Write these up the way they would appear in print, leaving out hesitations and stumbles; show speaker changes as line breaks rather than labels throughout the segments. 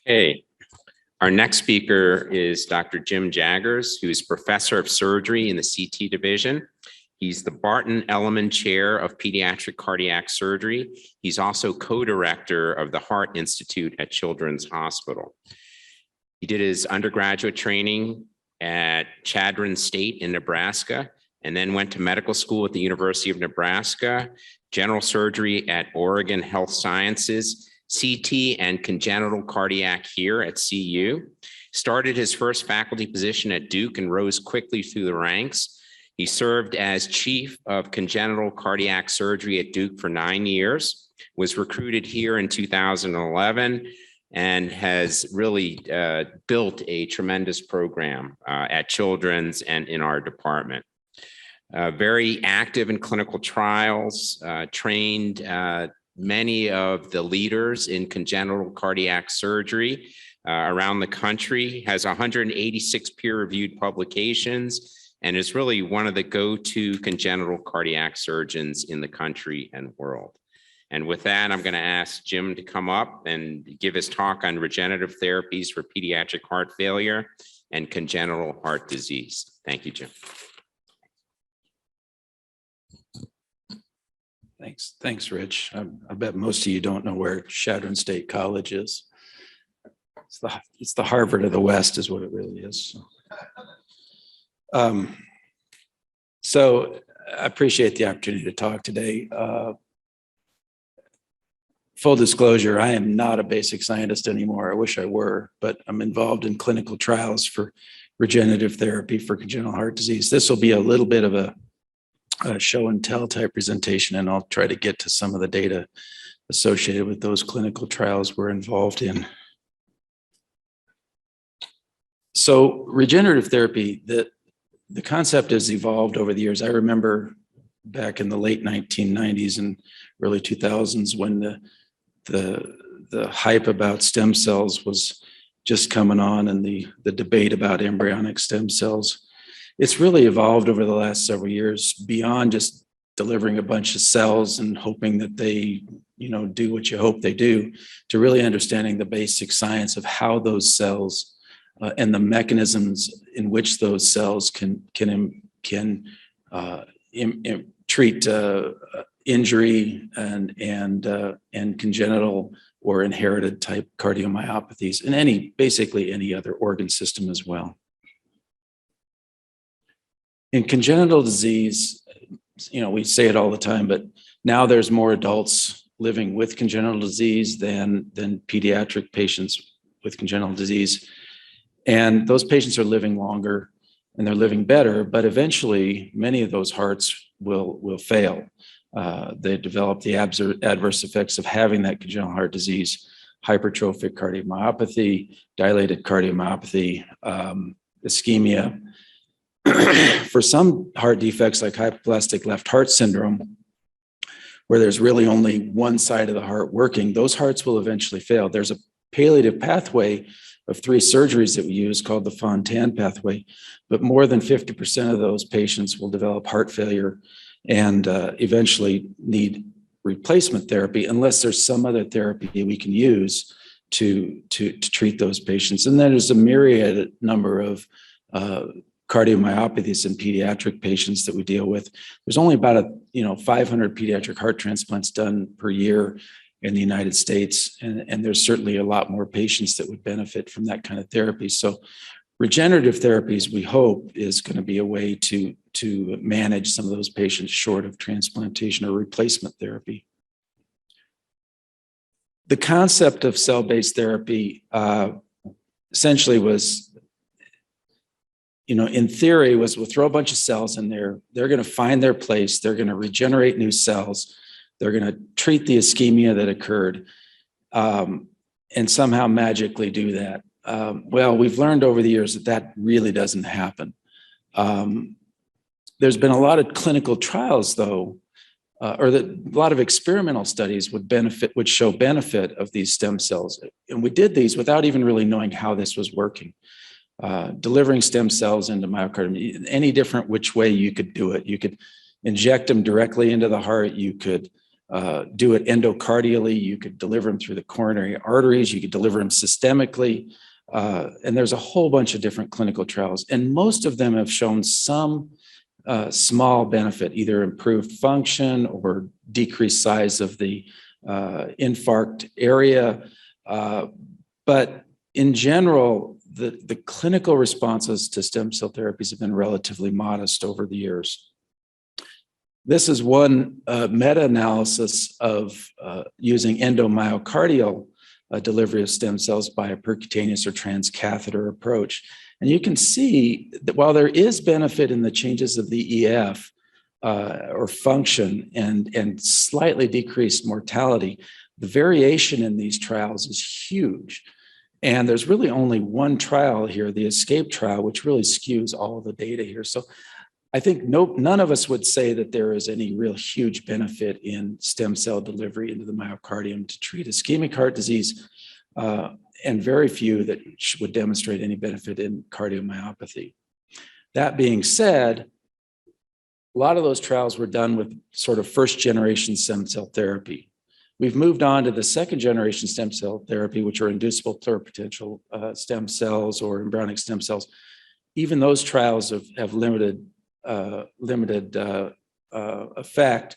Okay, our next speaker is Dr. Jim Jaggers, who's professor of surgery in the CT division. He's the Barton Elliman Chair of Pediatric Cardiac Surgery. He's also co-director of the Heart Institute at Children's Hospital. He did his undergraduate training at Chadron State in Nebraska, and then went to medical school at the University of Nebraska, general surgery at Oregon Health Sciences, CT and congenital cardiac here at CU. Started his first faculty position at Duke and rose quickly through the ranks. He served as chief of congenital cardiac surgery at Duke for 9 years, was recruited here in 2011, and has really built a tremendous program at Children's and in our department. Very active in clinical trials, trained many of the leaders in congenital cardiac surgery around the country, has 186 peer-reviewed publications, and is really one of the go-to congenital cardiac surgeons in the country and world. And with that, I'm going to ask Jim to come up and give his talk on regenerative therapies for pediatric heart failure and congenital heart disease. Thank you, Jim.
Thanks, Rich. I bet most of you don't know where Chadron State College is. It's the Harvard of the West is what it really is. So I appreciate the opportunity to talk today. Full disclosure, I am not a basic scientist anymore. I wish I were, but I'm involved in clinical trials for regenerative therapy for congenital heart disease. This will be a little bit of a show and tell type presentation, and I'll try to get to some of the data associated with those clinical trials we're involved in. So regenerative therapy, the concept has evolved over the years. I remember back in the late 1990s and early 2000s when the hype about stem cells was just coming on, and the debate about embryonic stem cells. It's really evolved over the last several years beyond just delivering a bunch of cells and hoping that they, do what you hope they do, to really understanding the basic science of how those cells and the mechanisms in which those cells can treat injury and congenital or inherited type cardiomyopathies and basically any other organ system as well. In congenital disease, we say it all the time, but now there's more adults living with congenital disease than pediatric patients with congenital disease. And those patients are living longer and they're living better, but eventually many of those hearts will fail. They develop the adverse effects of having that congenital heart disease, hypertrophic cardiomyopathy, dilated cardiomyopathy, ischemia. For some heart defects like hypoplastic left heart syndrome, where there's really only one side of the heart working, those hearts will eventually fail. There's a palliative pathway of 3 surgeries that we use called the Fontan pathway, but more than 50% of those patients will develop heart failure and eventually need replacement therapy unless there's some other therapy we can use to treat those patients. And then there's a myriad number of cardiomyopathies in pediatric patients that we deal with. There's only about 500 pediatric heart transplants done per year in the United States, and there's certainly a lot more patients that would benefit from that kind of therapy. So regenerative therapies, we hope, is going to be a way to manage some of those patients short of transplantation or replacement therapy. The concept of cell-based therapy essentially was, in theory, was we'll throw a bunch of cells in there. They're going to find their place. They're going to regenerate new cells. They're going to treat the ischemia that occurred and somehow magically do that. Well, we've learned over the years that really doesn't happen. There's been a lot of clinical trials, though, a lot of experimental studies would show benefit of these stem cells. And we did these without even really knowing how this was working. Delivering stem cells into myocardium, any different which way you could do it. You could inject them directly into the heart. You could do it endocardially. You could deliver them through the coronary arteries. You could deliver them systemically. And there's a whole bunch of different clinical trials. And most of them have shown some small benefit, either improved function or decreased size of the infarct area. But in general, the clinical responses to stem cell therapies have been relatively modest over the years. This is one meta-analysis of using endomyocardial delivery of stem cells by a percutaneous or transcatheter approach. And you can see that while there is benefit in the changes of the EF or function and slightly decreased mortality, the variation in these trials is huge. And there's really only one trial here, the ESCAPE trial, which really skews all of the data here. So I think none of us would say that there is any real huge benefit in stem cell delivery into the myocardium to treat ischemic heart disease, and very few that would demonstrate any benefit in cardiomyopathy. That being said, a lot of those trials were done with sort of first generation stem cell therapy. We've moved on to the second generation stem cell therapy, which are inducible pluripotential stem cells or embryonic stem cells. Even those trials have limited effect.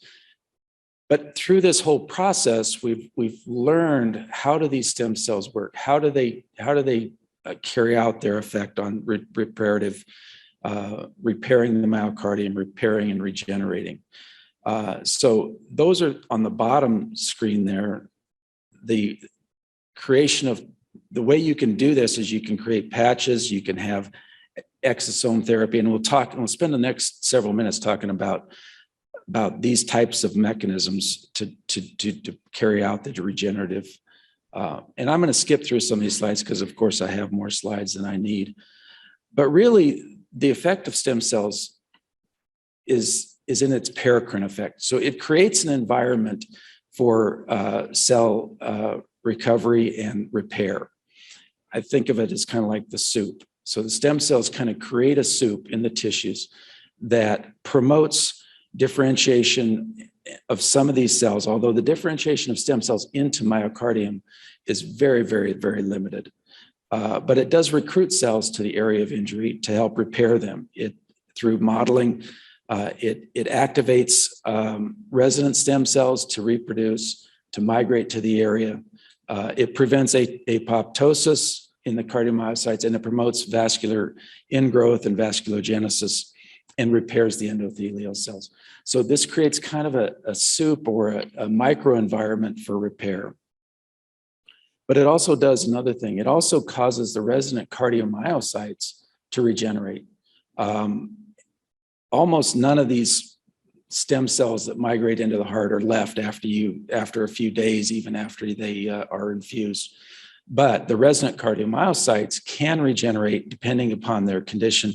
But through this whole process, we've learned, how do these stem cells work? How do they carry out their effect on reparative, repairing the myocardium, repairing and regenerating? So those are on the bottom screen there. The creation of, the way you can do this is you can create patches, you can have exosome therapy, and we'll spend the next several minutes talking about these types of mechanisms to carry out the regenerative. And I'm going to skip through some of these slides because, of course, I have more slides than I need. But really, the effect of stem cells is in its paracrine effect. So it creates an environment for cell recovery and repair. I think of it as kind of like the soup. So the stem cells kind of create a soup in the tissues that promotes differentiation of some of these cells, although the differentiation of stem cells into myocardium is very, very, very limited. But it does recruit cells to the area of injury to help repair them. Through modeling, it activates resident stem cells to reproduce, to migrate to the area. It prevents apoptosis in the cardiomyocytes, and it promotes vascular ingrowth and vasculogenesis and repairs the endothelial cells. So this creates kind of a soup or a microenvironment for repair. But it also does another thing. It also causes the resident cardiomyocytes to regenerate. Almost none of these stem cells that migrate into the heart are left after a few days, even after they are infused. But the resident cardiomyocytes can regenerate depending upon their condition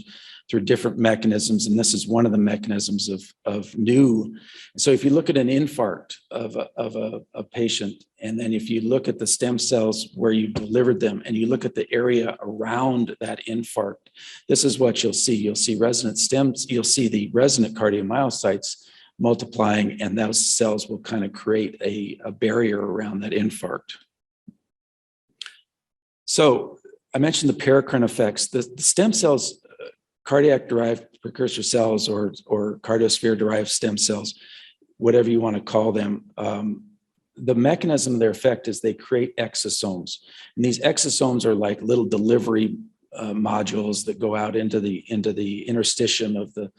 through different mechanisms. And this is one of the mechanisms of new. So if you look at an infarct of a patient, and then if you look at the stem cells where you delivered them, and you look at the area around that infarct, this is what you'll see. You'll see resident stems, you'll see the resident cardiomyocytes multiplying, and those cells will kind of create a barrier around that infarct. So I mentioned the paracrine effects. The stem cells, cardiac-derived precursor cells or cardiosphere-derived stem cells, whatever you want to call them, the mechanism of their effect is they create exosomes. And these exosomes are like little delivery modules that go out into the interstitium of the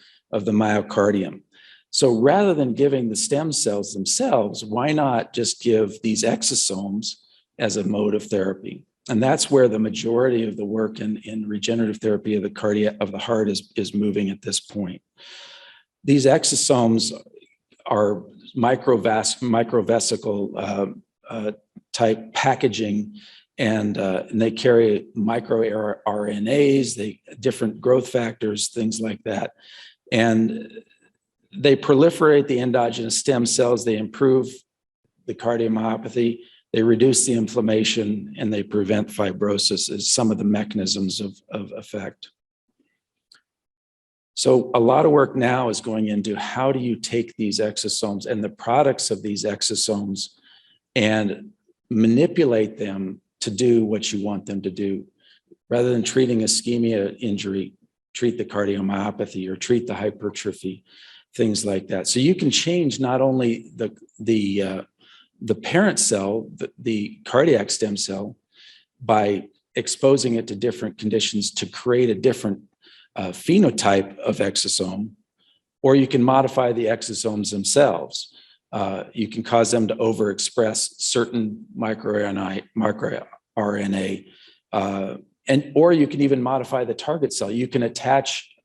myocardium. So rather than giving the stem cells themselves, why not just give these exosomes as a mode of therapy? And that's where the majority of the work in regenerative therapy of the heart is moving at this point. These exosomes are microvesicle type packaging, and they carry microRNAs, different growth factors, things like that. And they proliferate the endogenous stem cells, they improve the cardiomyopathy, they reduce the inflammation, and they prevent fibrosis as some of the mechanisms of effect. So a lot of work now is going into how do you take these exosomes and the products of these exosomes and manipulate them to do what you want them to do. Rather than treating ischemia injury, treat the cardiomyopathy or treat the hypertrophy, things like that. So you can change not only the parent cell, the cardiac stem cell, by exposing it to different conditions to create a different phenotype of exosome, or you can modify the exosomes themselves. You can cause them to overexpress certain microRNA, or you can even modify the target cell. You can attach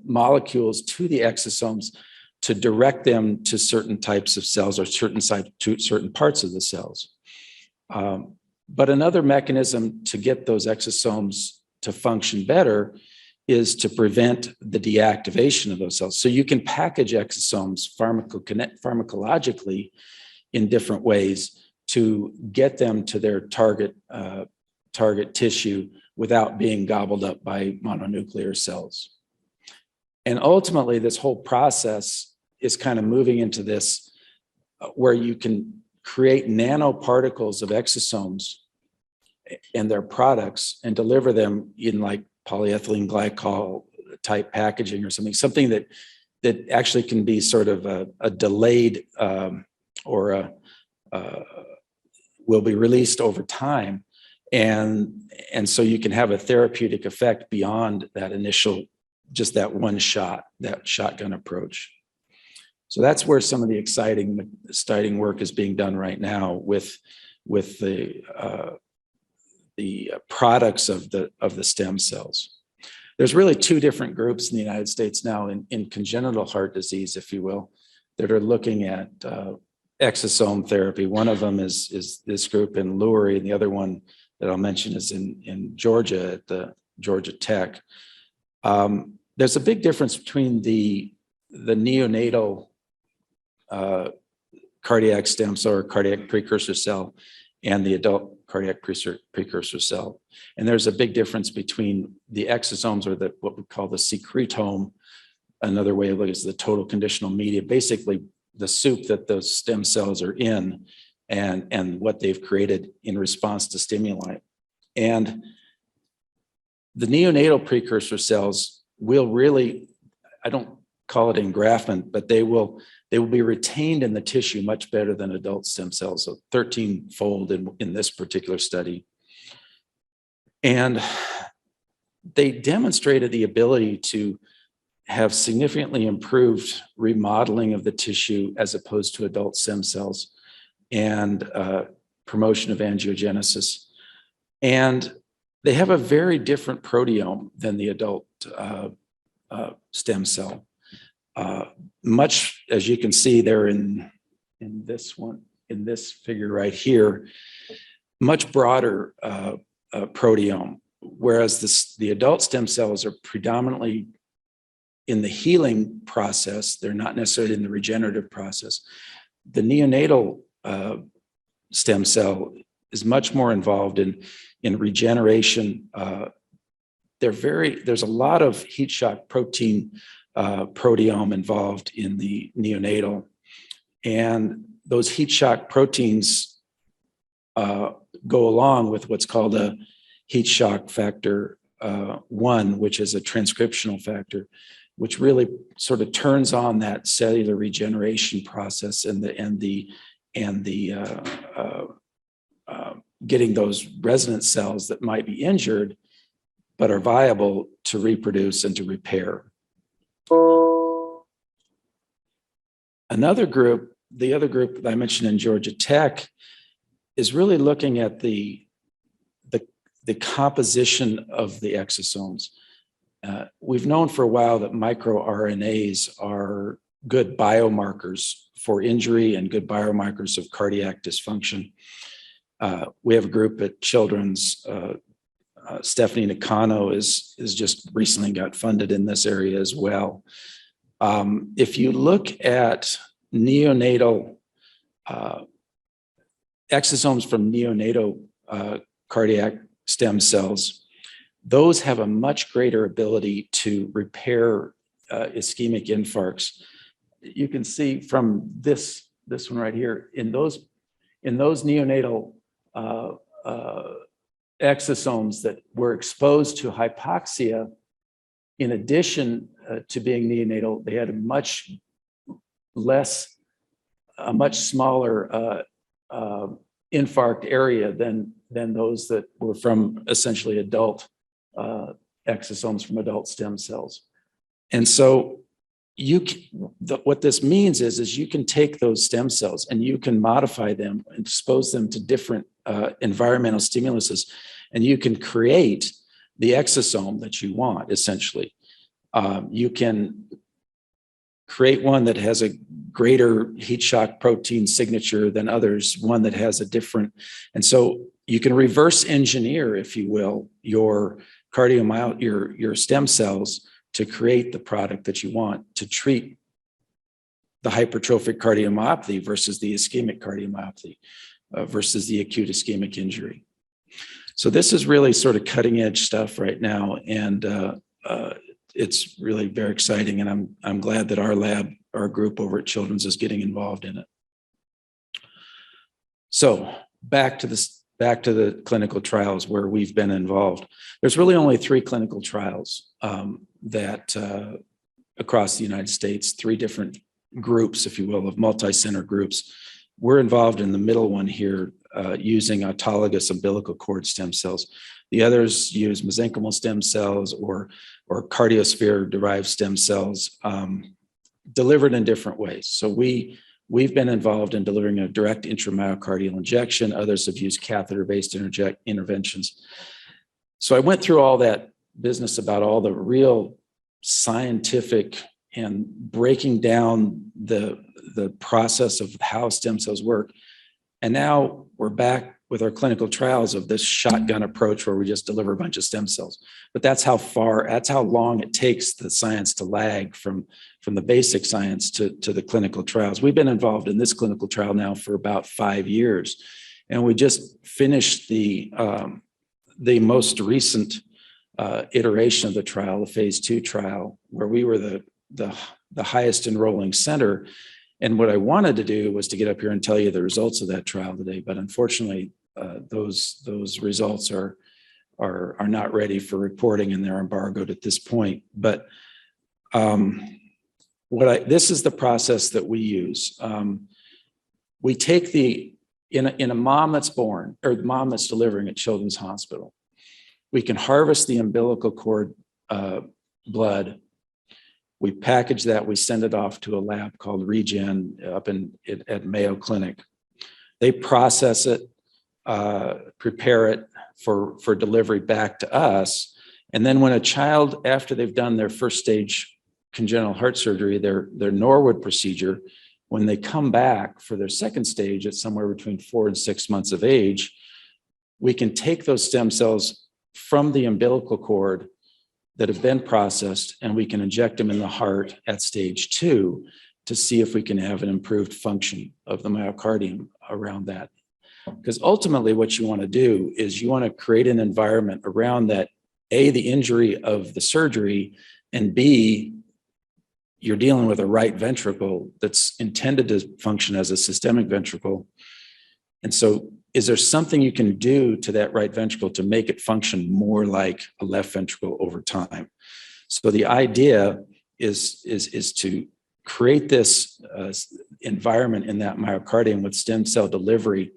molecules to the exosomes to direct them to certain types of cells or to certain parts of the cells. But another mechanism to get those exosomes to function better is to prevent the deactivation of those cells. So you can package exosomes pharmacologically in different ways to get them to their target tissue without being gobbled up by mononuclear cells. And ultimately, this whole process is kind of moving into this where you can create nanoparticles of exosomes and their products and deliver them in like polyethylene glycol type packaging or something that actually can be sort of a delayed or will be released over time. And so you can have a therapeutic effect beyond that initial, just that one shot, that shotgun approach. So that's where some of the exciting work is being done right now with the products of the stem cells. There's really two different groups in the United States now in congenital heart disease, if you will, that are looking at exosome therapy. One of them is this group in Lurie, and the other one that I'll mention is in Georgia at the Georgia Tech. There's a big difference between the neonatal cardiac stem cell or cardiac precursor cell and the adult cardiac precursor cell. And there's a big difference between the exosomes or what we call the secretome. Another way of looking is the total conditional media, basically the soup that those stem cells are in and what they've created in response to stimuli. And the neonatal precursor cells will really, I don't call it engraftment, but they will be retained in the tissue much better than adult stem cells, so 13-fold in this particular study. And they demonstrated the ability to have significantly improved remodeling of the tissue as opposed to adult stem cells and promotion of angiogenesis. And they have a very different proteome than the adult stem cell. Much as you can see there in this one, in this figure right here, much broader proteome, whereas the adult stem cells are predominantly in the healing process. They're not necessarily in the regenerative process. The neonatal stem cell is much more involved in regeneration. There's a lot of heat shock protein proteome involved in the neonatal. And those heat shock proteins go along with what's called a heat shock factor 1, which is a transcriptional factor, which really sort of turns on that cellular regeneration process and the getting those resident cells that might be injured but are viable to reproduce and to repair. Another group, the other group that I mentioned in Georgia Tech, is really looking at the composition of the exosomes. We've known for a while that microRNAs are good biomarkers for injury and good biomarkers of cardiac dysfunction. We have a group at Children's, Stephanie Nakano is just recently got funded in this area as well. If you look at neonatal exosomes from neonatal cardiac stem cells, those have a much greater ability to repair ischemic infarcts. You can see from this one right here, in those neonatal exosomes that were exposed to hypoxia, in addition to being neonatal, they had a much smaller infarct area than those that were from essentially adult exosomes from adult stem cells. And so what this means is you can take those stem cells and you can modify them and expose them to different environmental stimuluses, and you can create the exosome that you want, essentially. You can create one that has a greater heat shock protein signature than others, one that has a different, and so you can reverse engineer, if you will, your your stem cells to create the product that you want to treat the hypertrophic cardiomyopathy versus the ischemic cardiomyopathy versus the acute ischemic injury. So this is really sort of cutting edge stuff right now, and it's really very exciting, and I'm glad that our group over at Children's is getting involved in it. So back to the clinical trials where we've been involved. There's really only 3 clinical trials that across the United States, 3 different groups, if you will, of multi-center groups. We're involved in the middle one here using autologous umbilical cord stem cells. The others use mesenchymal stem cells or cardiosphere-derived stem cells delivered in different ways. So we've been involved in delivering a direct intramyocardial injection. Others have used catheter-based interventions. So I went through all that business about all the real scientific and breaking down the process of how stem cells work. And now we're back with our clinical trials of this shotgun approach where we just deliver a bunch of stem cells. But that's how long it takes the science to lag from the basic science to the clinical trials. We've been involved in this clinical trial now for about 5 years. And we just finished the most recent iteration of the trial, the phase 2 trial, where we were the highest enrolling center. And what I wanted to do was to get up here and tell you the results of that trial today, but unfortunately, those results are not ready for reporting, and they're embargoed at this point. But this is the process that we use. We take in a mom that's born, or mom that's delivering at Children's Hospital, we can harvest the umbilical cord blood. We package that, we send it off to a lab called Regen up at Mayo Clinic. They process it, prepare it for delivery back to us. And then when a child, after they've done their first stage congenital heart surgery, their Norwood procedure, when they come back for their second stage at somewhere between 4 and 6 months of age, we can take those stem cells from the umbilical cord that have been processed, and we can inject them in the heart at stage 2 to see if we can have an improved function of the myocardium around that. Because ultimately what you want to do is you want to create an environment around that, A, the injury of the surgery, and B, you're dealing with a right ventricle that's intended to function as a systemic ventricle. And so is there something you can do to that right ventricle to make it function more like a left ventricle over time? So the idea is to create this environment in that myocardium with stem cell delivery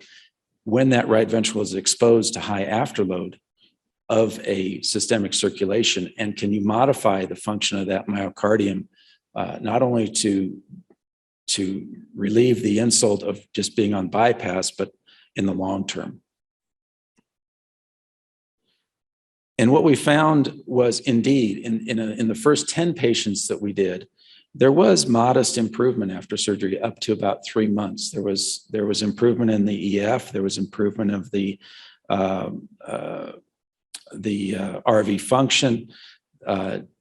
when that right ventricle is exposed to high afterload of a systemic circulation. And can you modify the function of that myocardium not only to relieve the insult of just being on bypass, but in the long term? And what we found was, indeed, in the first 10 patients that we did, there was modest improvement after surgery up to about 3 months. There was improvement in the EF. There was improvement of the RV function.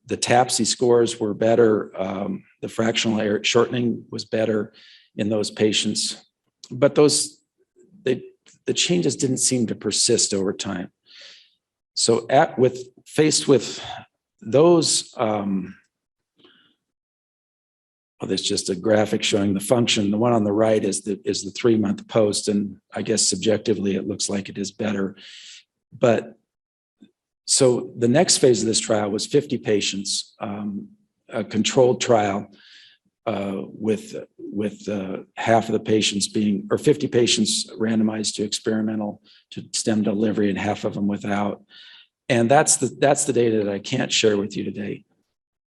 The TAPSE scores were better. The fractional air shortening was better in those patients, but the changes didn't seem to persist over time. So faced with those there's just a graphic showing the function. The one on the right is the 3-month post, and I guess subjectively it looks like it is better. But so the next phase of this trial was 50 patients, a controlled trial with half of the patients being, or 50 patients randomized to experimental to stem delivery and half of them without. And that's the data that I can't share with you today.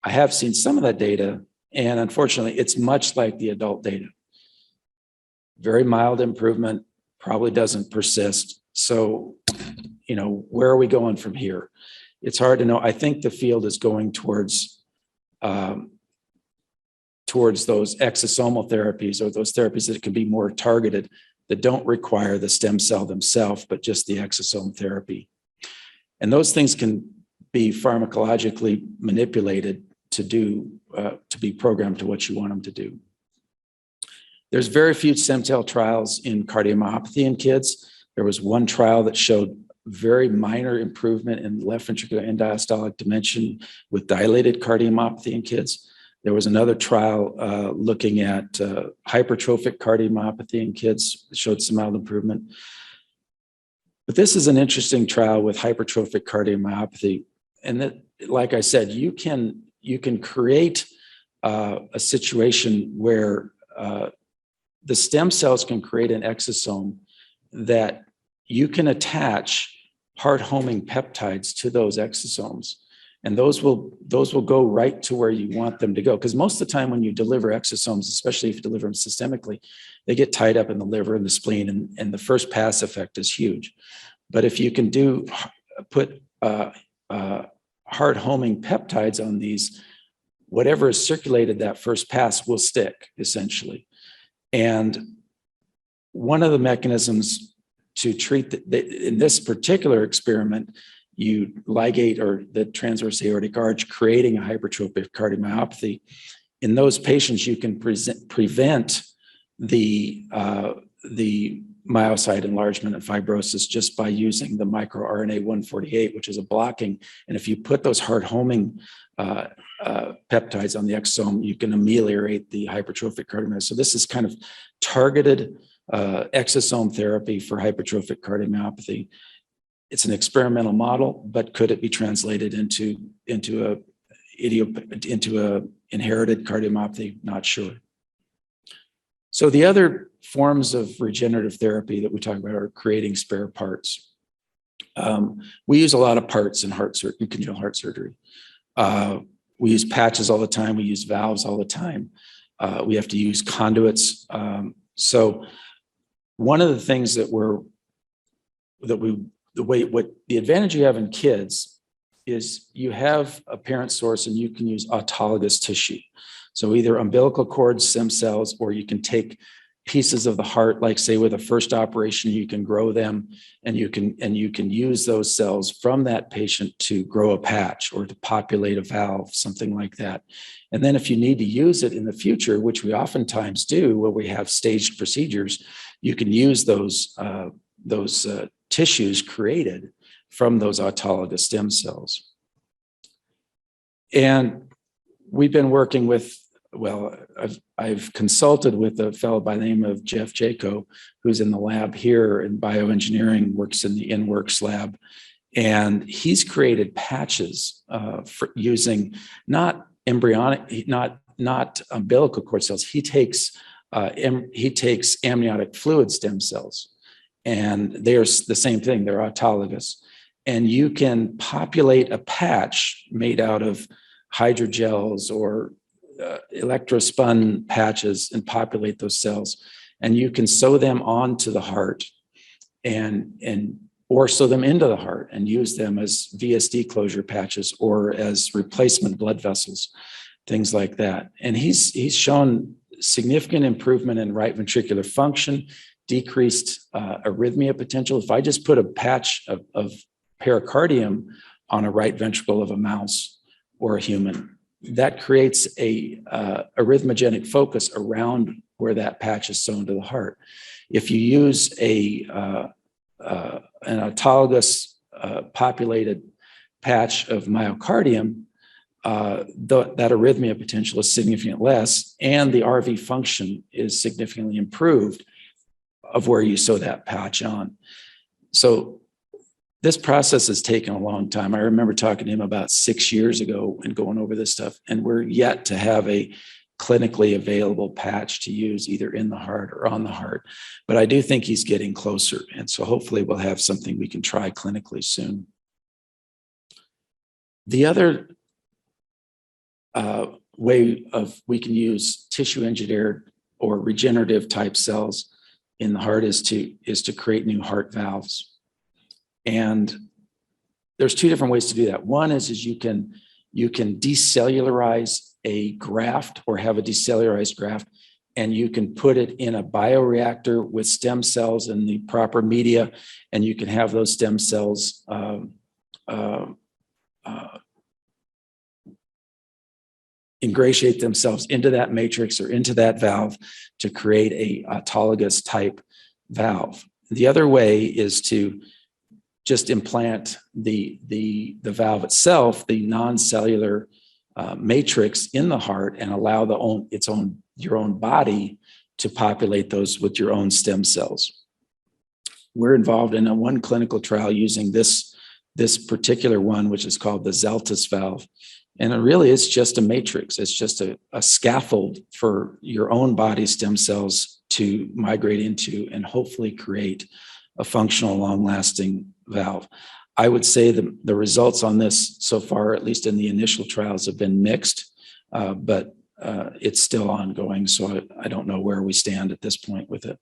I have seen some of that data, and unfortunately, it's much like the adult data. Very mild improvement, probably doesn't persist. So, where are we going from here? It's hard to know. I think the field is going towards those exosomal therapies, or those therapies that can be more targeted, that don't require the stem cell themselves, but just the exosome therapy. And those things can be pharmacologically manipulated to be programmed to what you want them to do. There's very few stem cell trials in cardiomyopathy in kids. There was one trial that showed very minor improvement in left ventricular end diastolic dimension with dilated cardiomyopathy in kids. There was another trial looking at hypertrophic cardiomyopathy in kids that showed some mild improvement. But this is an interesting trial with hypertrophic cardiomyopathy. And that, like I said, you can create a situation where the stem cells can create an exosome that you can attach heart-homing peptides to those exosomes. And those will go right to where you want them to go. Because most of the time when you deliver exosomes, especially if you deliver them systemically, they get tied up in the liver and the spleen, and the first pass effect is huge. But if you can put heart-homing peptides on these, whatever is circulated that first pass will stick, essentially. And one of the mechanisms to treat in this particular experiment, you ligate or the transverse aortic arch, creating a hypertrophic cardiomyopathy. In those patients, you can prevent the myocyte enlargement and fibrosis just by using the microRNA 148, which is a blocking. And if you put those heart-homing peptides on the exosome, you can ameliorate the hypertrophic cardiomyopathy. So this is kind of targeted exosome therapy for hypertrophic cardiomyopathy. It's an experimental model, but could it be translated into a inherited cardiomyopathy? Not sure. So the other forms of regenerative therapy that we talk about are creating spare parts. We use a lot of parts in congenital heart surgery. We use patches all the time. We use valves all the time. We have to use conduits. So one of the things what the advantage you have in kids is you have a parent source and you can use autologous tissue. So either umbilical cord stem cells, or you can take pieces of the heart, like say with a first operation, you can grow them, and you can use those cells from that patient to grow a patch or to populate a valve, something like that. And then if you need to use it in the future, which we oftentimes do where we have staged procedures, you can use those tissues created from those autologous stem cells. And we've been working with, I've consulted with a fellow by the name of Jeff Jaco, who's in the lab here in bioengineering, works in the InWorks lab. And he's created patches for using not embryonic, not umbilical cord cells. He takes amniotic fluid stem cells, and they're the same thing. They're autologous, and you can populate a patch made out of hydrogels or electrospun patches and populate those cells, and you can sew them onto the heart or sew them into the heart and use them as VSD closure patches or as replacement blood vessels, things like that. And he's shown significant improvement in right ventricular function, decreased arrhythmia potential. If I just put a patch of pericardium on a right ventricle of a mouse or a human, that creates a arrhythmogenic focus around where that patch is sewn to the heart. If you use an autologous populated patch of myocardium, that arrhythmia potential is significantly less, and the RV function is significantly improved of where you sew that patch on. So this process has taken a long time. I remember talking to him about 6 years ago and going over this stuff, and we're yet to have a clinically available patch to use either in the heart or on the heart. But I do think he's getting closer. And so hopefully we'll have something we can try clinically soon. The other way of we can use tissue engineered or regenerative type cells in the heart is to create new heart valves. And there's two different ways to do that. One is you can decellularize a graft or have a decellularized graft, and you can put it in a bioreactor with stem cells and the proper media, and you can have those stem cells ingratiate themselves into that matrix or into that valve to create a autologous type valve. The other way is to just implant the valve itself, the non-cellular matrix in the heart, and allow your own body to populate those with your own stem cells. We're involved in one clinical trial using this particular one, which is called the Zeltis valve. And it really is just a matrix. It's just a scaffold for your own body stem cells to migrate into and hopefully create a functional, long-lasting valve. I would say the results on this so far, at least in the initial trials, have been mixed, but it's still ongoing. So I don't know where we stand at this point with it.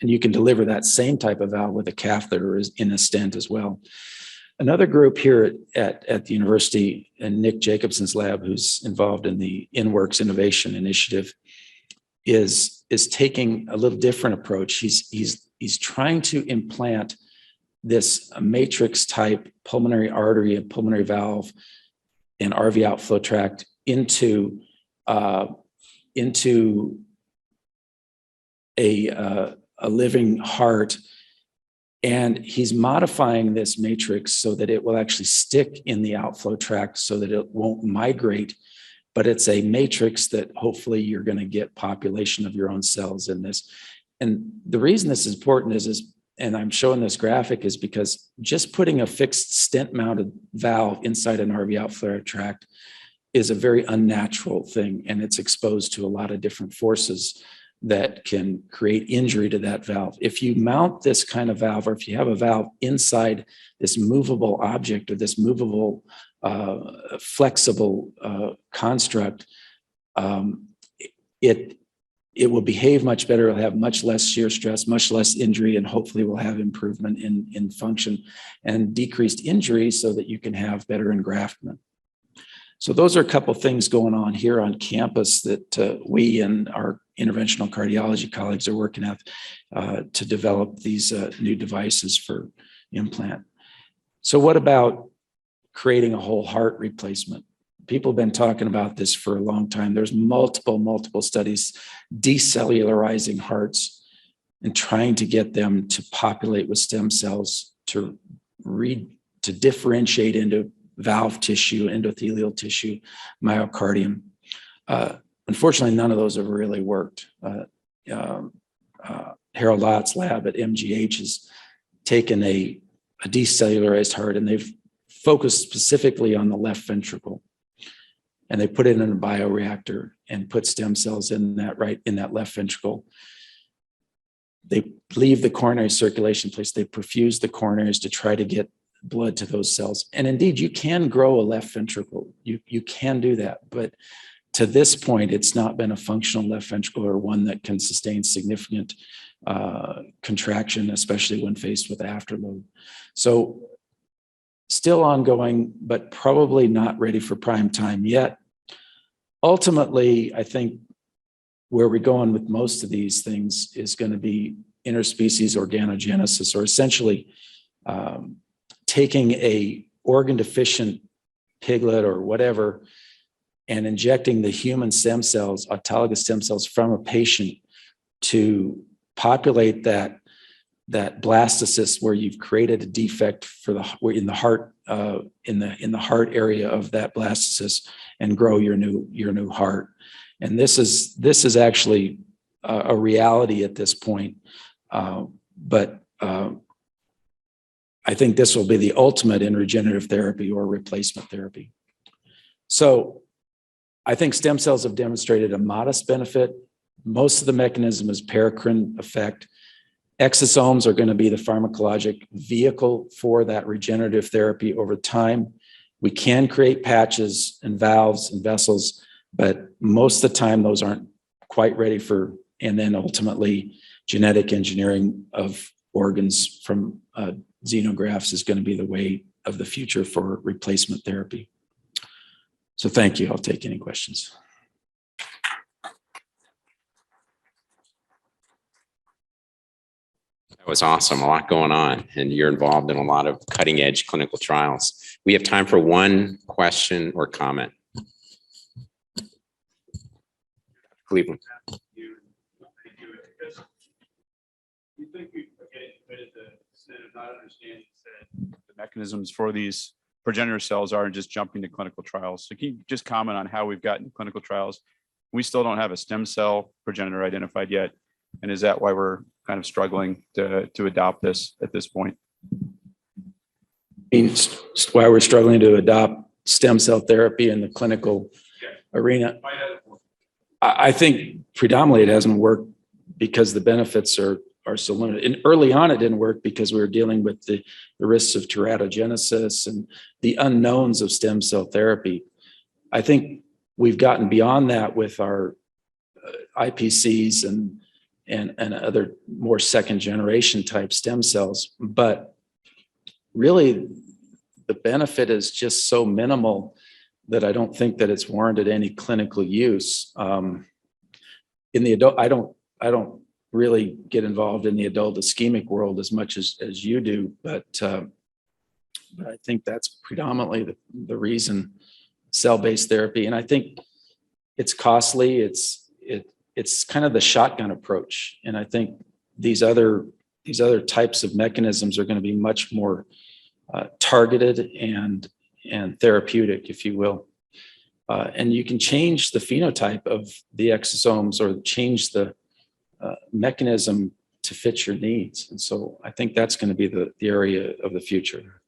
And you can deliver that same type of valve with a catheter or in a stent as well. Another group here at the university, and Nick Jacobson's lab, who's involved in the InWorks Innovation Initiative, is taking a little different approach. He's trying to implant this matrix type pulmonary artery and pulmonary valve and RV outflow tract into a living heart. And he's modifying this matrix so that it will actually stick in the outflow tract so that it won't migrate, but it's a matrix that hopefully you're going to get population of your own cells in this. And the reason this is important is and I'm showing this graphic, is because just putting a fixed stent mounted valve inside an RV outflow tract is a very unnatural thing, and it's exposed to a lot of different forces that can create injury to that valve. If you mount this kind of valve, or if you have a valve inside this movable object or this movable, flexible construct, it will behave much better. It'll have much less shear stress, much less injury, and hopefully will have improvement in function and decreased injury so that you can have better engraftment. So those are a couple of things going on here on campus that we and our interventional cardiology colleagues are working at to develop these new devices for implant. So what about creating a whole heart replacement? People have been talking about this for a long time. There's multiple studies decellularizing hearts and trying to get them to populate with stem cells to differentiate into valve tissue, endothelial tissue, myocardium. Unfortunately, none of those have really worked. Harold Lott's lab at MGH has taken a decellularized heart, and they've focused specifically on the left ventricle. And they put it in a bioreactor and put stem cells in that left ventricle. They leave the coronary circulation place. They perfuse the coronaries to try to get blood to those cells. And indeed, you can grow a left ventricle. You can do that. But to this point, it's not been a functional left ventricle or one that can sustain significant contraction, especially when faced with afterload. So still ongoing, but probably not ready for prime time yet. Ultimately, I think where we're going with most of these things is going to be interspecies organogenesis, or essentially taking a organ deficient piglet or whatever and injecting the human stem cells, autologous stem cells from a patient to populate that that blastocyst where you've created a defect for in the heart in the heart area of that blastocyst and grow your new heart. And this is actually a reality at this point. But I think this will be the ultimate in regenerative therapy or replacement therapy. So I think stem cells have demonstrated a modest benefit. Most of the mechanism is paracrine effect. Exosomes are going to be the pharmacologic vehicle for that regenerative therapy over time. We can create patches and valves and vessels, but most of the time those aren't quite ready for, and then ultimately genetic engineering of organs from xenografts is going to be the way of the future for replacement therapy. So thank you. I'll take any questions.
That was awesome. A lot going on, and you're involved in a lot of cutting edge clinical trials. We have time for one question or comment. Cleveland.
You think we are getting committed to the extent of not understanding the mechanisms for these progenitor cells are and just jumping to clinical trials. So can you just comment on how we've gotten clinical trials? We still don't have a stem cell progenitor identified yet. And is that why we're kind of struggling to adopt this at this point?
Why we're struggling to adopt stem cell therapy in the clinical arena? I think predominantly it hasn't worked because the benefits are so limited. And early on, it didn't work because we were dealing with the risks of teratogenesis and the unknowns of stem cell therapy. I think we've gotten beyond that with our IPCs and other more second generation type stem cells. But really, the benefit is just so minimal that I don't think that it's warranted any clinical use. In the adult, I don't really get involved in the adult ischemic world as much as you do, but I think that's predominantly the reason, cell-based therapy. And I think it's costly. It's kind of the shotgun approach. And I think these other types of mechanisms are going to be much more targeted and therapeutic, if you will. And you can change the phenotype of the exosomes or change the mechanism to fit your needs. And so I think that's going to be the area of the future.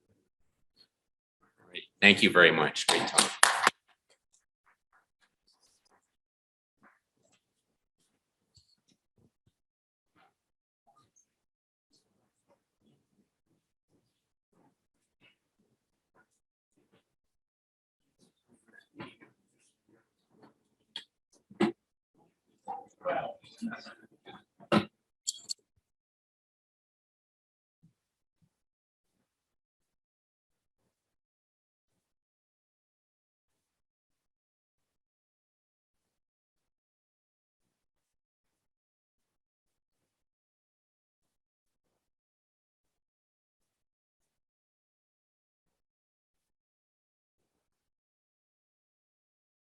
Great. Thank you very much. Great talk.
Wow.